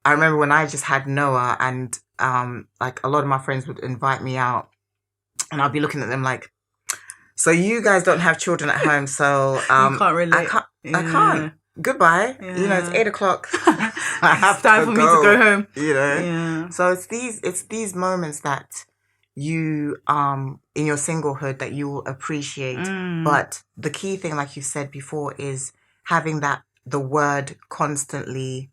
I remember when I just had Noah, and like a lot of my friends would invite me out, and I'd be looking at them like, so you guys don't have children at home, so you can't relate. I can't. Goodbye. Yeah. You know, it's 8:00. I have it's time to for go, me to go home. You know. Yeah. So it's these moments that you in your singlehood that you will appreciate. But the key thing, like you said before, is having the word constantly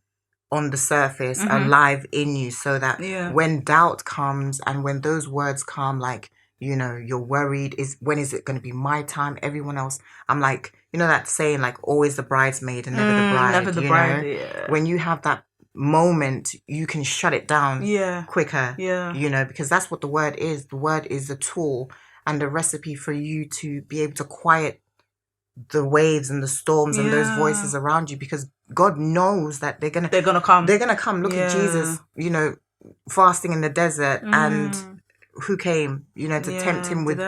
on the surface, alive in you, so that when doubt comes and when those words come, like, you know, you're worried, when is it going to be my time? Everyone else, I'm like, you know, that saying, like, always the bridesmaid and never the bride. Never the bride. Yeah. When you have that moment, you can shut it down quicker. Yeah. You know, because that's what the word is. The word is a tool and a recipe for you to be able to quiet the waves and the storms and those voices around you, because God knows that they're gonna come. They're gonna come. Look at Jesus, you know, fasting in the desert, and who came, you know, to tempt him with,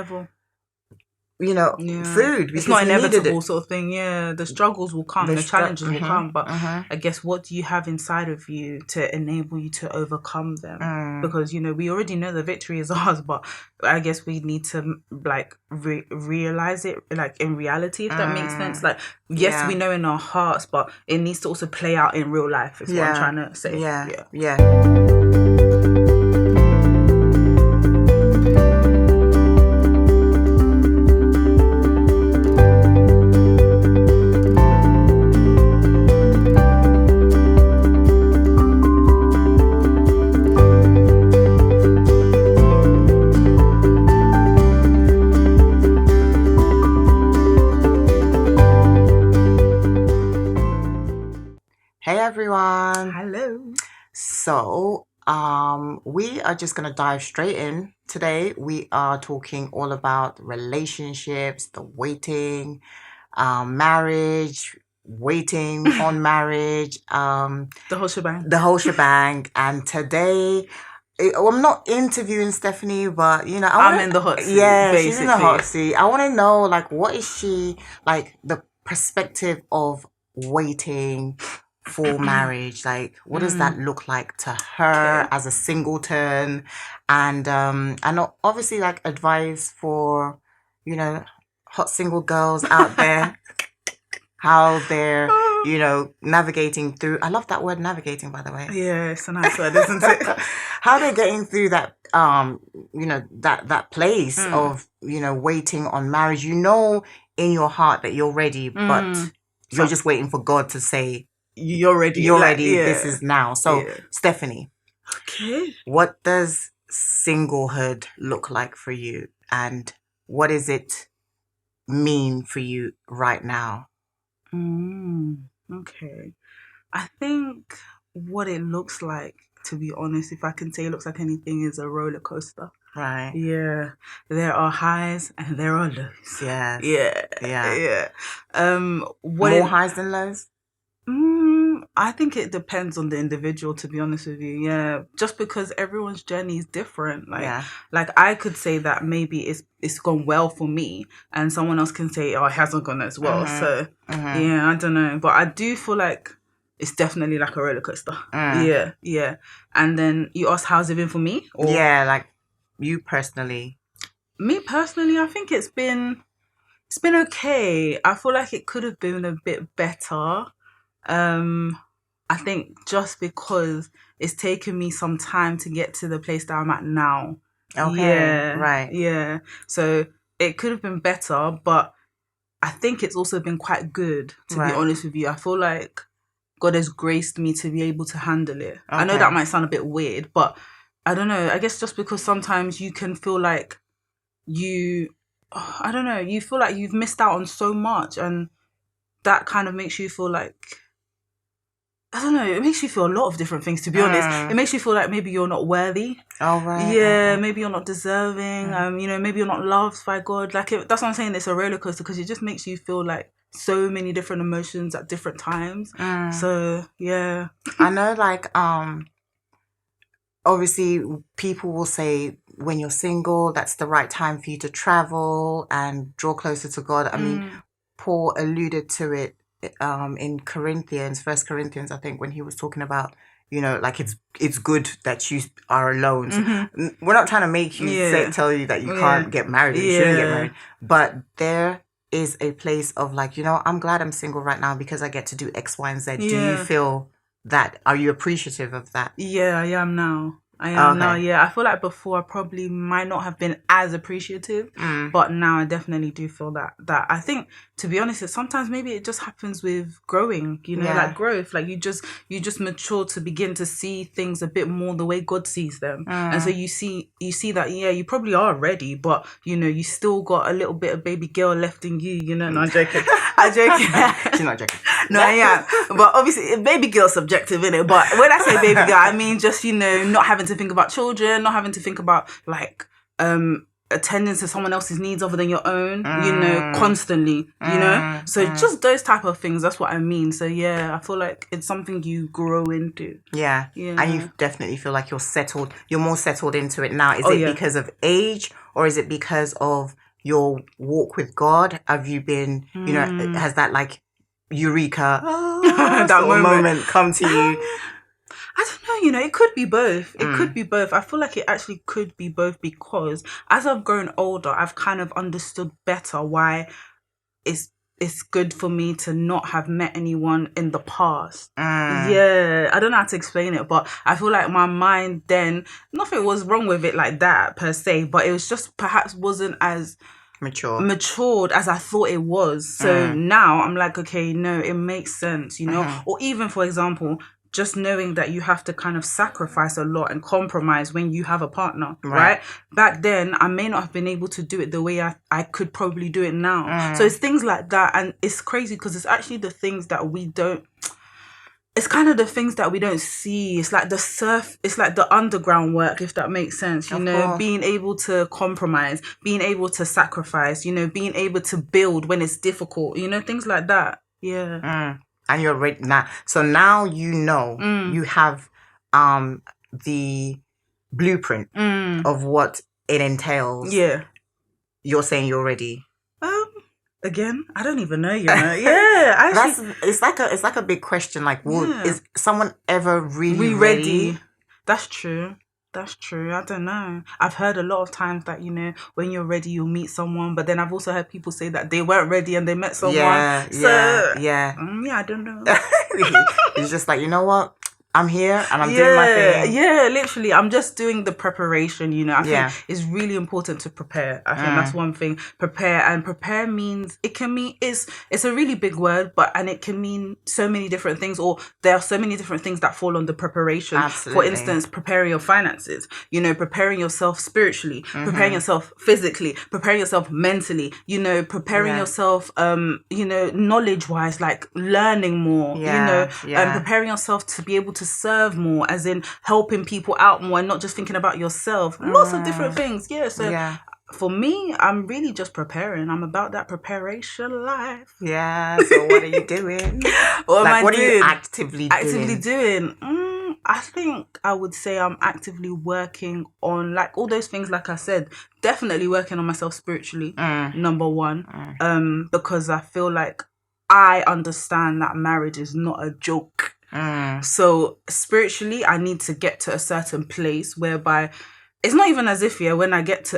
you know, food. It's not inevitable sort of thing. Yeah, the struggles will come, the challenges will come, but I guess what do you have inside of you to enable you to overcome them? Because, you know, we already know the victory is ours, but I guess we need to like realize it, like in reality, if that makes sense. Like, yes, we know in our hearts, but it needs to also play out in real life. Is what I'm trying to say. Yeah. Hey everyone. Hello. So, we are just going to dive straight in. Today, we are talking all about relationships, the waiting, marriage, waiting on marriage, the whole shebang. The whole shebang. And today, I'm not interviewing Stephanie, but, you know, I'm in the hot seat. Yeah, basically. She's in the hot seat. I want to know, like, what is she, like, the perspective of waiting for marriage? Like, what does that look like to her as a singleton? And obviously, like, advice for, you know, hot single girls out there, how they're, you know, navigating through. I love that word, navigating, by the way. Yeah, it's a nice word, isn't it? How they're getting through that, you know, that place of, you know, waiting on marriage. You know, in your heart that you're ready, but you're just waiting for God to say, you're ready. You're ready. This is now. So, Stephanie. Okay. What does singlehood look like for you? And what does it mean for you right now? Okay. I think what it looks like, to be honest, if I can say it looks like anything, is a roller coaster. Right. Yeah. There are highs and there are lows. Yes. Yeah. More highs than lows? I think it depends on the individual, to be honest with you. Yeah, just because everyone's journey is different. Like I could say that maybe it's gone well for me, and someone else can say, oh, it hasn't gone as well. So yeah, I don't know, but I do feel like it's definitely like a roller coaster. Yeah. And then you asked, how's it been for me? Or... Yeah, like you personally. Me personally, I think it's been okay. I feel like it could have been a bit better. I think just because it's taken me some time to get to the place that I'm at now. Okay. Yeah. Right. Yeah. So it could have been better, but I think it's also been quite good, to be honest with you. I feel like God has graced me to be able to handle it. Okay. I know that might sound a bit weird, but I don't know. I guess just because sometimes you can feel like you feel like you've missed out on so much, and that kind of makes you feel like, I don't know, it makes you feel a lot of different things, to be honest. It makes you feel like maybe you're not worthy. Oh, right. Yeah, maybe you're not deserving. You know, maybe you're not loved by God. Like, that's what I'm saying, it's a roller coaster, because it just makes you feel like so many different emotions at different times. So, yeah. I know, like, obviously, people will say when you're single, that's the right time for you to travel and draw closer to God. I mean, Paul alluded to it in Corinthians, 1 Corinthians, I think, when he was talking about, like it's good that you are alone. So we're not trying to make you tell you that you can't get married, or you shouldn't get married. But there is a place of like, I'm glad I'm single right now because I get to do X, Y, and Z. Do you feel that? Are you appreciative of that? Yeah, I am now. Now, yeah. I feel like before I probably might not have been as appreciative, but now I definitely do feel that I think, to be honest, sometimes maybe it just happens with growing, like growth, like you just mature to begin to see things a bit more the way God sees them. And so you see that, you probably are ready, but you still got a little bit of baby girl left in you, No, I'm joking. I'm joking. She's not joking. No, I am. But obviously, baby girl's subjective, innit? But when I say baby girl, I mean just, not having to think about children, not having to think about, like, attending to someone else's needs other than your own, constantly, So just those type of things, that's what I mean. So, yeah, I feel like it's something you grow into. Yeah. And you definitely feel like you're more settled into it now. Is it because of age, or is it because of your walk with God? Have you been, has that, like, eureka, that moment come to you? I don't know, it could be both. It could be both. I feel like it actually could be both, because as I've grown older, I've kind of understood better why it's good for me to not have met anyone in the past. Yeah, I don't know how to explain it, but I feel like my mind then, nothing was wrong with it like that per se, but it was just perhaps wasn't as matured as I thought it was. So now I'm like, okay, no, it makes sense, Or even, for example, just knowing that you have to kind of sacrifice a lot and compromise when you have a partner, right? Back then, I may not have been able to do it the way I could probably do it now. So it's things like that. And it's crazy because it's actually the things that we don't... It's kind of the things that we don't see. It's like it's like the underground work, if that makes sense. Being able to compromise, being able to sacrifice, being able to build when it's difficult, things like that. Yeah. And you're ready now. So now you have the blueprint of what it entails. Yeah. You're saying you're ready. Again, I don't even know. Yeah. Actually, it's like a big question. Like, is someone ever really ready? That's true. I don't know. I've heard a lot of times that, when you're ready, you'll meet someone. But then I've also heard people say that they weren't ready and they met someone. Yeah. I don't know. It's just like, you know what? I'm here and I'm doing my thing. Yeah, literally. I'm just doing the preparation, I think it's really important to prepare. I think that's one thing. Prepare means, it's a really big word, and it can mean so many different things, or there are so many different things that fall under preparation. Absolutely. For instance, preparing your finances, preparing yourself spiritually, preparing yourself physically, preparing yourself mentally, preparing yourself, knowledge-wise, like learning more, preparing yourself to be able to serve more, as in helping people out more and not just thinking about yourself. Lots of different things. For me, I'm really just preparing. I'm about that preparation life. Yeah. So what are you doing? What are you actively doing? I think I would say I'm actively working on, like, all those things, like I said, definitely working on myself spiritually, number one, because I feel like I understand that marriage is not a joke. So spiritually, I need to get to a certain place whereby it's not even as if when I get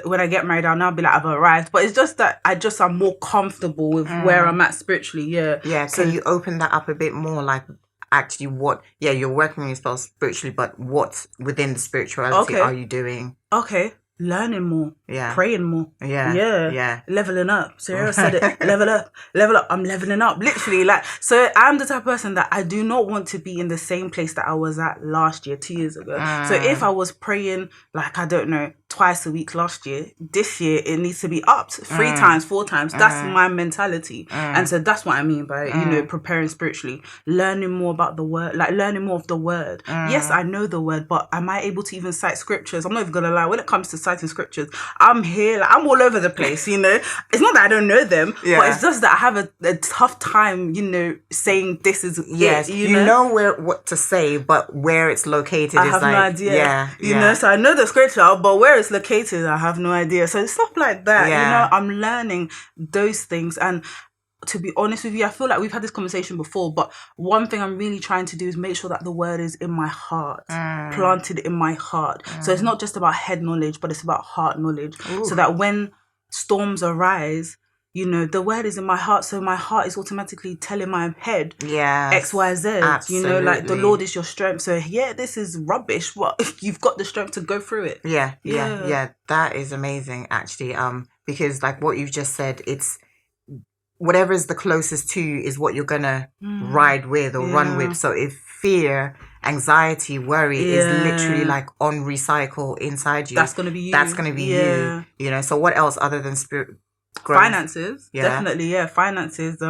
married, I'll now be like, I've arrived, but it's just that I'm more comfortable with where I'm at spiritually. Yeah. So you open that up a bit more, like, actually what? Yeah, you're working on yourself spiritually, but what within the spirituality are you doing? Okay. Learning more, praying more, yeah, leveling up. Sarah said it. level up. I'm leveling up, literally. Like, so I'm the type of person that I do not want to be in the same place that I was at last year, 2 years ago. So if I was praying, like, I don't know, twice a week last year, this year it needs to be upped 3 times, 4 times. That's my mentality. And so that's what I mean by preparing spiritually, learning more about the word, like learning more of the word. Yes, I know the word, but am I able to even cite scriptures? I'm not even gonna lie, when it comes to citing scriptures, I'm here, like, I'm all over the place. It's not that I don't know them, but it's just that I have a tough time saying this is what to say, but where it's located I have no idea. So I know the scripture, but where it's located, I have no idea. So stuff like that, I'm learning those things. And to be honest with you, I feel like we've had this conversation before, but one thing I'm really trying to do is make sure that the word is in my heart, planted in my heart. So it's not just about head knowledge, but it's about heart knowledge. Ooh. So that when storms arise, you know, the word is in my heart, so my heart is automatically telling my head, X, Y, Z. Absolutely. You know, like the Lord is your strength. So yeah, this is rubbish, but you've got the strength to go through it. Yeah. That is amazing, actually. Because like what you've just said, it's whatever is the closest to you is what you're gonna ride with or run with. So if fear, anxiety, worry is literally like on recycle inside you, that's gonna be you. That's gonna be you. You know. So what else other than spirit? Growth? Finances, definitely, finances.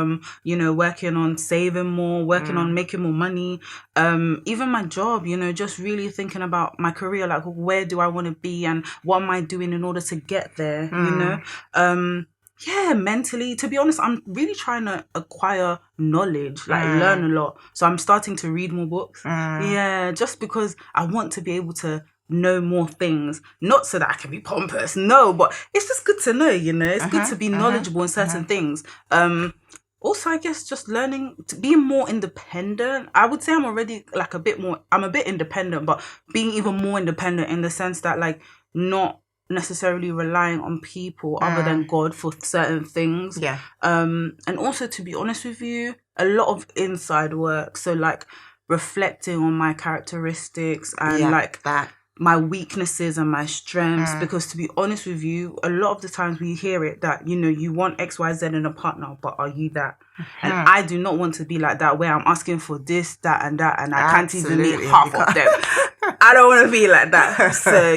You know, working on saving more, working on making more money. Even my job, you know, just really thinking about my career, like where do I want to be and what am I doing in order to get there, you know? Mentally, to be honest, I'm really trying to acquire knowledge, like learn a lot. So I'm starting to read more books. Just because I want to be able to know more things, not so that I can be pompous, no, but it's just good to know, you know, it's good to be knowledgeable in certain things. Also, I guess just learning to be more independent. I would say I'm already like I'm a bit independent, but being even more independent in the sense that like not necessarily relying on people other than God for certain things. And also, to be honest with you, a lot of inside work. So like reflecting on my characteristics and like that, my weaknesses and my strengths, because to be honest with you, a lot of the times we hear it that, you know, you want XYZ in a partner, but are you that? And I do not want to be like that, where I'm asking for this, that and that, and I can't even meet half of them. I don't want to be like that. So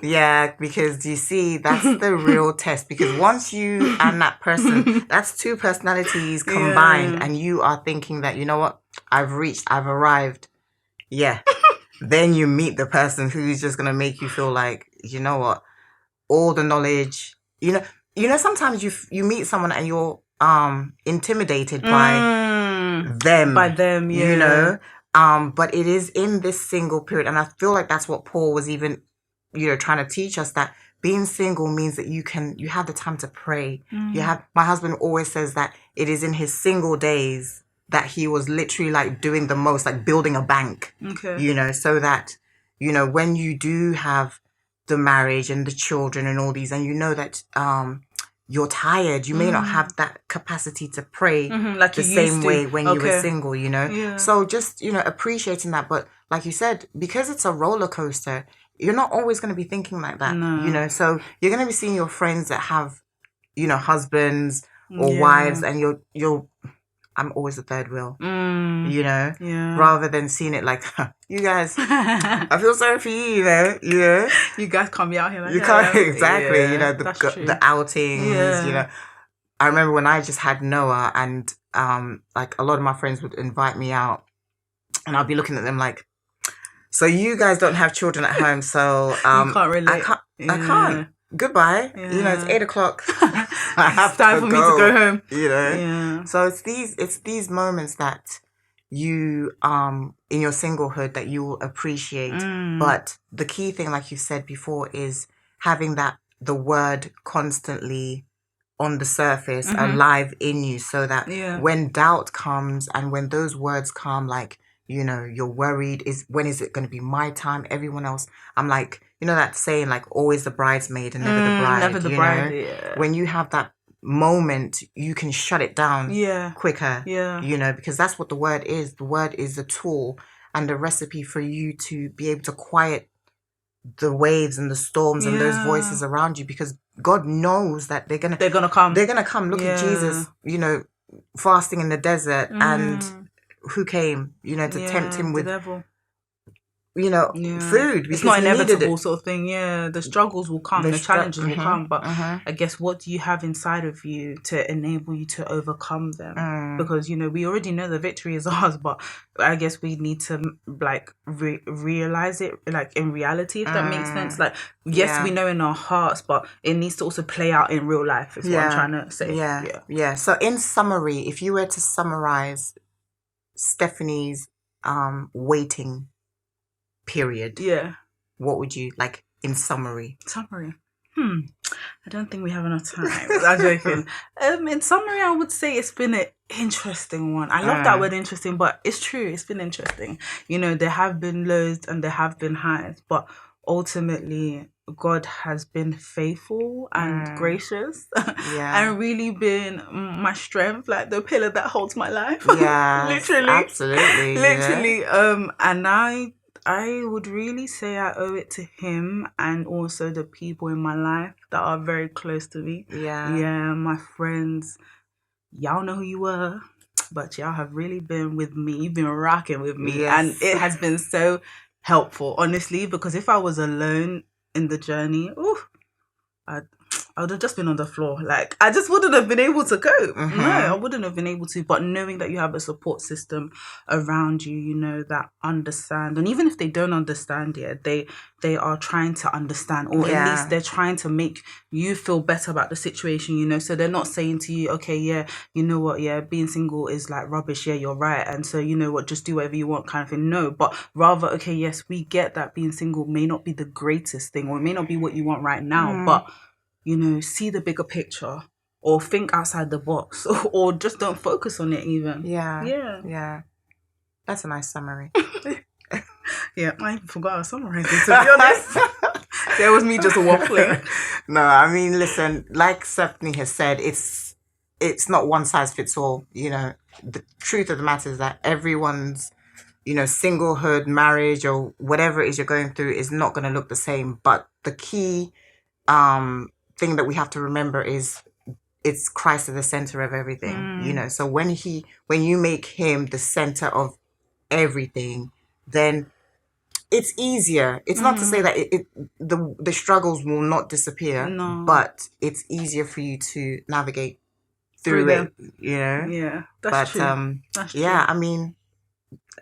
yeah, because you see, that's the real test, because once you and that person, that's two personalities combined, and you are thinking that, you know what, I've arrived, then you meet the person who's just going to make you feel like, you know what, all the knowledge, you know, sometimes you meet someone and you're intimidated by them, you know, but it is in this single period. And I feel like that's what Paul was even, you know, trying to teach us, that being single means that you have the time to pray. My husband always says that it is in his single days that he was literally like doing the most, like building a bank, you know, so that, you know, when you do have the marriage and the children and all these, and you know that you're tired, you may not have that capacity to pray like the same way when you were single, you know. So just, you know, appreciating that. But like you said, because it's a roller coaster, you're not always going to be thinking like that, you know. So you're going to be seeing your friends that have, you know, husbands or wives, and you're I'm always the third wheel, you know, rather than seeing it like, you guys, I feel sorry for you, you know, you guys can't be out here like you that. can't, exactly, you know, the outings, you know. I remember when I just had Noah, and like a lot of my friends would invite me out, and I'll be looking at them like, so you guys don't have children at home, so you can't relate. I can't. Goodbye. You know, it's 8:00. I have time for me to go home. You know. So it's these moments that you in your singlehood that you will appreciate. But the key thing, like you said before, is having the word constantly on the surface, alive in you, so that when doubt comes and when those words come, like, you know, you're worried, when is it going to be my time? Everyone else, I'm like, you know, that saying, like, always the bridesmaid and never the bride. Never the bride. When you have that moment, you can shut it down quicker. You know, because that's what the word is. The word is the tool and the recipe for you to be able to quiet the waves and the storms and those voices around you, because God knows that they're gonna come. They're gonna come. Look at Jesus, you know, fasting in the desert, and who came, you know, to tempt him with, you know, food. It's not inevitable sort of thing. The struggles will come, the challenges will come, but I guess, what do you have inside of you to enable you to overcome them? Because, you know, we already know the victory is ours, but I guess we need to like realize it, like in reality, if that makes sense. Like, yes, we know in our hearts, but it needs to also play out in real life, is what I'm trying to say. So in summary, if you were to summarize Stephanie's waiting period, what would you like in summary? I don't think we have enough time. I'm joking. In summary, I would say it's been an interesting one. I love that word interesting, but it's true. It's been interesting. You know, there have been lows and there have been highs, but ultimately, God has been faithful and gracious and really been my strength, like the pillar that holds my life. Yeah, literally. Absolutely. Literally. Yeah. And I would really say I owe it to him and also the people in my life that are very close to me. Yeah. Yeah, my friends. Y'all know who you were, but y'all have really been with me. You've been rocking with me. Yes. And it has been so helpful, honestly, because if I was alone in the journey, I would have just been on the floor. Like, I just wouldn't have been able to cope. No, I wouldn't have been able to. But knowing that you have a support system around you, you know, that understand. And even if they don't understand yet, they are trying to understand. Or at least they're trying to make you feel better about the situation, you know. So they're not saying to you, okay, yeah, you know what, yeah, being single is like rubbish. Yeah, you're right. And so, you know what, just do whatever you want kind of thing. No, but rather, okay, yes, we get that being single may not be the greatest thing or it may not be what you want right now, but you know, see the bigger picture or think outside the box or just don't focus on it even. Yeah. That's a nice summary. Yeah, I even forgot how to summarize it, to be honest. There was me just waffling. No, I mean, listen, like Stephanie has said, it's not one size fits all. You know, the truth of the matter is that everyone's, you know, singlehood, marriage or whatever it is you're going through is not going to look the same. But the key thing that we have to remember is it's Christ at the center of everything, you know. So when you make him the center of everything, then it's easier. It's not to say that the struggles will not disappear, but it's easier for you to navigate through it, you know. Yeah, that's true. That's true. I mean,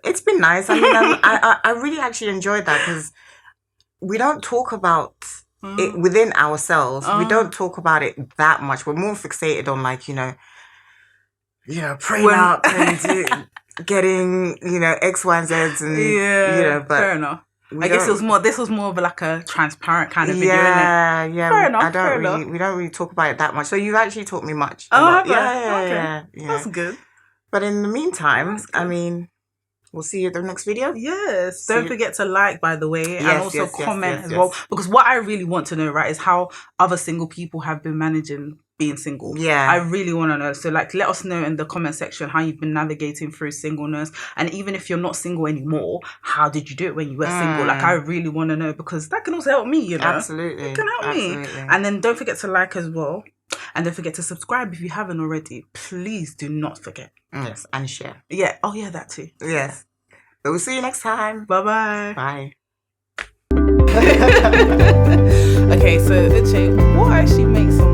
it's been nice. I mean, I really actually enjoyed that because we don't talk about it within ourselves. We don't talk about it that much. We're more fixated on, like, you know, praying out and getting, you know, X, Y, and Z's and you know, but fair enough. I guess this was more of like a transparent kind of video, isn't it? Yeah. Fair enough. We don't really talk about it that much. So you've actually taught me much. Yeah. That's good. But in the meantime, I mean, we'll see you at the next video. Yes. Don't forget to like, by the way, and also comment as well. Because what I really want to know, right, is how other single people have been managing being single. Yeah. I really want to know. So, like, let us know in the comment section how you've been navigating through singleness. And even if you're not single anymore, how did you do it when you were single? Like, I really want to know because that can also help me, you know. Absolutely. It can help me. And then don't forget to like as well. And don't forget to subscribe if you haven't already. Please do not forget. Yes, and share. Yeah. Oh, yeah, that too. Yes. So we'll see you next time. Bye-bye. Bye. Okay, so Uche, what actually makes someone